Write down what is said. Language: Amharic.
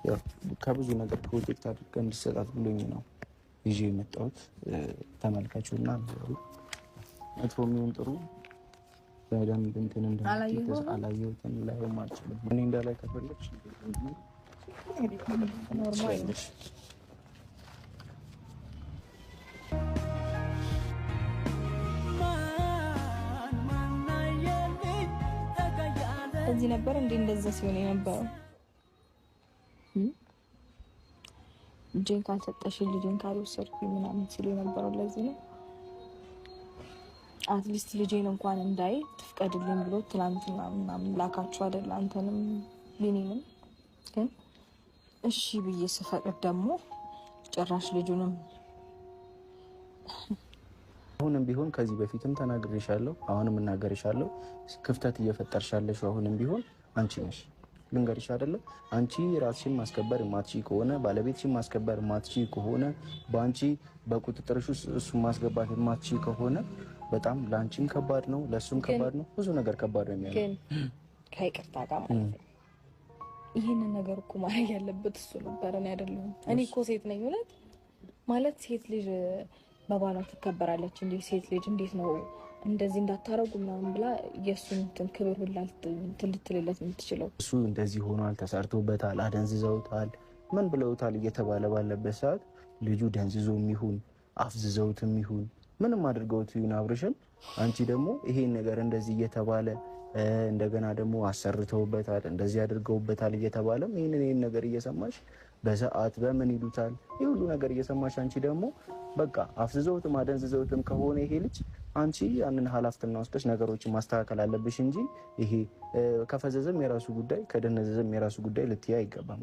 ያው ከብዙ ነገር ፕሮጀክት አድርገን እንድሰጣት ብሎኝ ነው ይዤ የመጣሁት። ተመልካቹና መጥፎ የሚሆን ጥሩ በደንብ እንትን እንደምትይዝ አላየሁትም ላይም አልችልም። እኔ እንዳላይ ከፈለግሽ ኖርማል ነሽ። እዚህ ነበር እንዴ እንደዛ ሲሆን የነበረው? ልጄን ካልሰጠሽኝ ልጄን ካልወሰድኩኝ ምናምን ሲሉ የነበረው ለዚህ ነው። አትሊስት ልጄን እንኳን እንዳይ ትፍቀድልኝ ብሎ ትናንትና ምናምን ላካችሁ አይደል? አንተንም ቢኒንም ግን እሺ ብዬ ስፈቅድ ደግሞ ጭራሽ ልጁንም አሁንም ቢሆን ከዚህ በፊትም ተናግሬሻለሁ፣ አሁንም እናገርሻለሁ። ክፍተት እየፈጠርሻለሽ አሁንም ቢሆን አንቺ ነሽ። ልንገርሽ አይደለ? አንቺ ራስሽን ማስከበር ማትቺ ከሆነ ባለቤትሽን ማስከበር ማትቺ ከሆነ በአንቺ በቁጥጥርሽ ውስጥ እሱ ማስገባት ማትቺ ከሆነ በጣም ላንቺም ከባድ ነው፣ ለሱም ከባድ ነው። ብዙ ነገር ከባድ ነው የሚሆነው። ግን ከይቅርታ ጋር ማለት ነው ይሄንን ነገር እኮ ማድረግ ያለበት እሱ ነበር፣ እኔ አይደለሁም። እኔ እኮ ሴት ነኝ እውነት ማለት ሴት ልጅ በባሏ ትከበራለች እንዴ? ሴት ልጅ እንዴት ነው እንደዚህ እንዳታረጉ ምናምን ብላ የእሱን ክብር ሁላ ልትልለት የምትችለው? እሱ እንደዚህ ሆኗል፣ ተሰርቶበታል፣ አደንዝዘውታል፣ ምን ብለውታል እየተባለ ባለበት ሰዓት ልጁ ደንዝዞም ይሁን አፍዝዘውትም ይሁን ምንም አድርገውት ይሁን አብርሽን፣ አንቺ ደግሞ ይሄን ነገር እንደዚህ እየተባለ እንደገና ደግሞ አሰርተውበታል እንደዚህ አድርገውበታል እየተባለም ይሄን ነገር እየሰማሽ በሰዓት በምን ይሉታል ይሄ ሁሉ ነገር እየሰማሽ አንቺ ደግሞ በቃ አፍዝዘውትም አደንዝዘውትም ከሆነ ይሄ ልጅ አንቺ ያንን ኃላፊነት ወስደሽ ነገሮችን ማስተካከል አለብሽ እንጂ ይሄ ከፈዘዘም የራሱ ጉዳይ ከደነዘዘም የራሱ ጉዳይ ልትያ አይገባም።